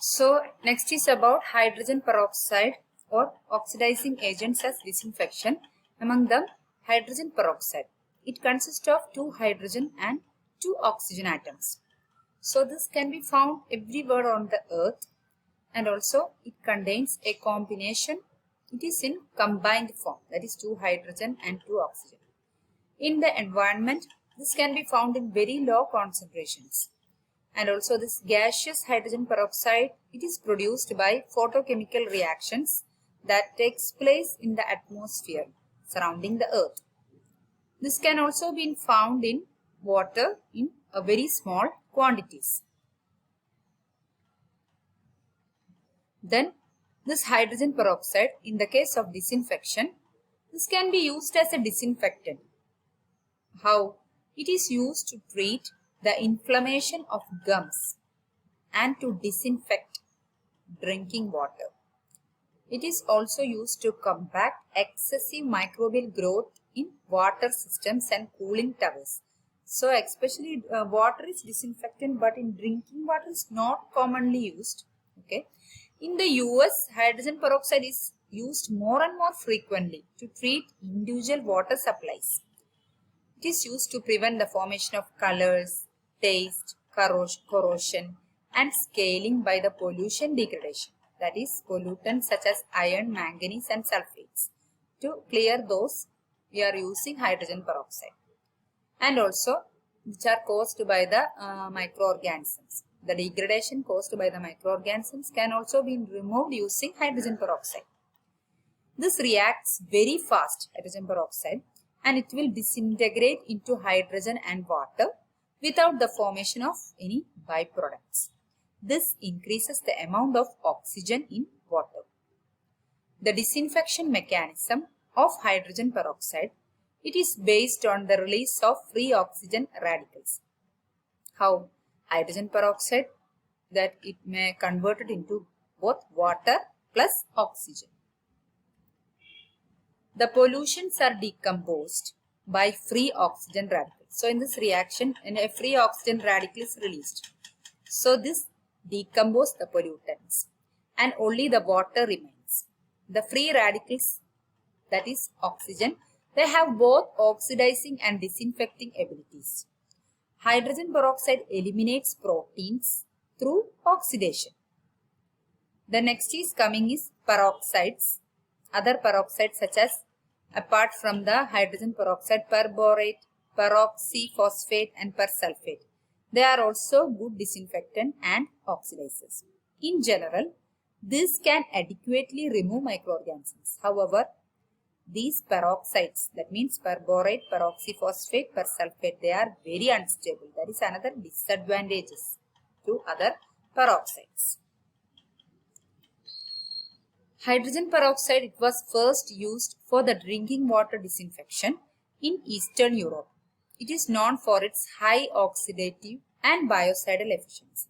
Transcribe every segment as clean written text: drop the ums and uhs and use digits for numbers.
So next is about hydrogen peroxide or oxidizing agents as disinfection. Among them, hydrogen peroxide. It consists of 2 hydrogen and 2 oxygen atoms. So this can be found everywhere on the earth, and also it contains a combination. It is in combined form, that is 2 hydrogen and 2 oxygen. In the environment, this can be found in very low concentrations. And also this gaseous hydrogen peroxide, it is produced by photochemical reactions that takes place in the atmosphere surrounding the earth. This can also be found in water in a very small quantities. Then this hydrogen peroxide, in the case of disinfection, this can be used as a disinfectant. How? It is used to treat the inflammation of gums and to disinfect drinking water. It is also used to combat excessive microbial growth in water systems and cooling towers. So especially water is disinfectant, but in drinking water is not commonly used. Okay. In the US, hydrogen peroxide is used more and more frequently to treat individual water supplies. It is used to prevent the formation of colors, taste, corrosion, and scaling by the pollution degradation. That is, pollutants such as iron, manganese, and sulfates. To clear those, we are using hydrogen peroxide. And also, which are caused by the microorganisms. The degradation caused by the microorganisms can also be removed using hydrogen peroxide. This reacts very fast, hydrogen peroxide, and it will disintegrate into hydrogen and water without the formation of any byproducts. This increases the amount of oxygen in water. The disinfection mechanism of hydrogen peroxide, it is based on the release of free oxygen radicals. How? Hydrogen peroxide, that it may convert it into both water plus oxygen. The pollutions are decomposed by free oxygen radicals. So in this reaction, a free oxygen radical is released. So this decomposes the pollutants and only the water remains. The free radicals, that is oxygen, they have both oxidizing and disinfecting abilities. Hydrogen peroxide eliminates proteins through oxidation. The next is coming is peroxides. Other peroxides such as, apart from the hydrogen peroxide, perborate, peroxyphosphate, and persulfate. They are also good disinfectant and oxidizers. In general, this can adequately remove microorganisms. However, these peroxides, that means perborate, peroxyphosphate, persulfate, they are very unstable. That is another disadvantages to other peroxides. Hydrogen peroxide, it was first used for the drinking water disinfection in Eastern Europe. It is known for its high oxidative and biocidal efficiency.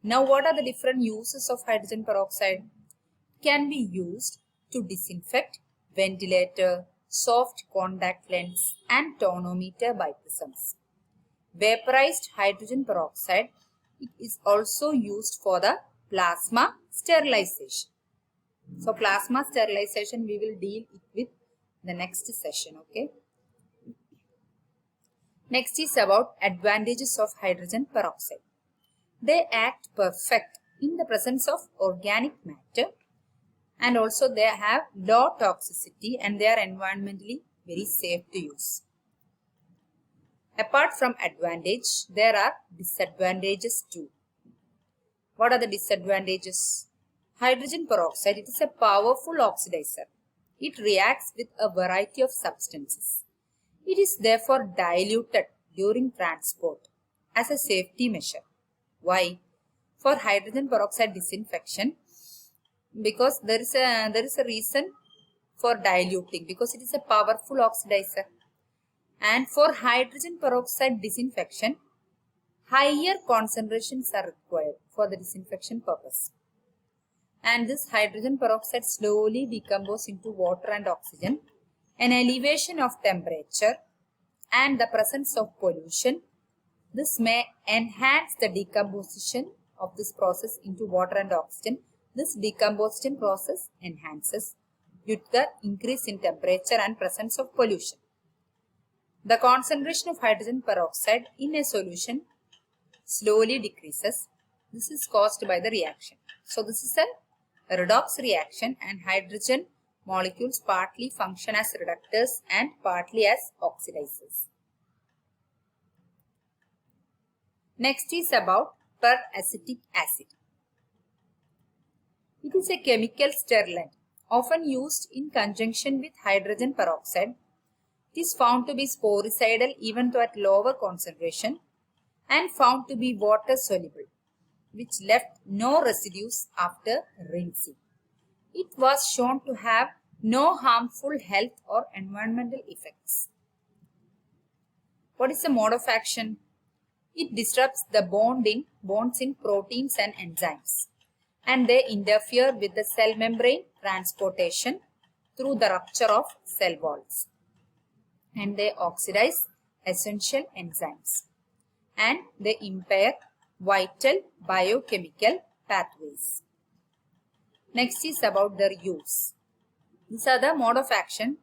Now, what are the different uses of hydrogen peroxide? It can be used to disinfect ventilator, soft contact lens, and tonometer biprisms. Vaporized hydrogen peroxide, it is also used for the plasma sterilization. So plasma sterilization we will deal with the next session. Okay. Next is about advantages of hydrogen peroxide. They act perfect in the presence of organic matter, and also they have low toxicity and they are environmentally very safe to use. Apart from advantage, there are disadvantages too. What are the disadvantages? Hydrogen peroxide, it is a powerful oxidizer. It reacts with a variety of substances. It is therefore diluted during transport as a safety measure. Why? For hydrogen peroxide disinfection, because there is a reason for diluting, because it is a powerful oxidizer. And for hydrogen peroxide disinfection, higher concentrations are required for the disinfection purpose. And this hydrogen peroxide slowly decomposes into water and oxygen. An elevation of temperature and the presence of pollution, this may enhance the decomposition of this process into water and oxygen, this decomposition process enhances due to the increase in temperature and presence of pollution. The concentration of hydrogen peroxide in a solution slowly decreases. This is caused by the reaction. So this is a redox reaction, and hydrogen molecules partly function as reductors and partly as oxidizers. Next is about peracetic acid. It is a chemical sterilant often used in conjunction with hydrogen peroxide. It is found to be sporicidal even though at lower concentration, and found to be water soluble, which left no residues after rinsing. It was shown to have no harmful health or environmental effects. What is the mode of action? It disrupts the bonds in proteins and enzymes, and they interfere with the cell membrane transportation through the rupture of cell walls, and they oxidize essential enzymes, and they impair vital biochemical pathways. Next is about their use. These are the mode of action.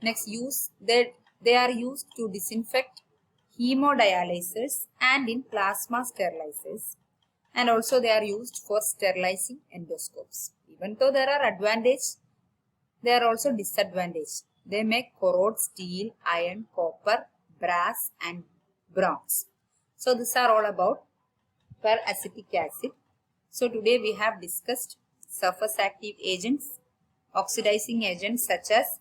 Next, use. They are used to disinfect hemodialyzers and in plasma sterilizers, and also they are used for sterilizing endoscopes. Even though there are advantages, there are also disadvantages. They may corrode steel, iron, copper, brass and bronze. So these are all about peracetic acid. So today we have discussed surface active agents, oxidizing agents such as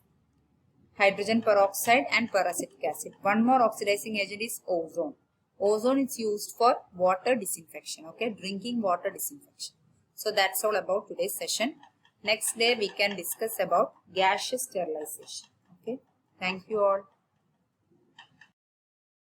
hydrogen peroxide and peracetic acid. One more oxidizing agent is ozone. Ozone is used for water disinfection, okay, drinking water disinfection. So that's all about today's session. Next day we can discuss about gaseous sterilization. Okay, thank you all.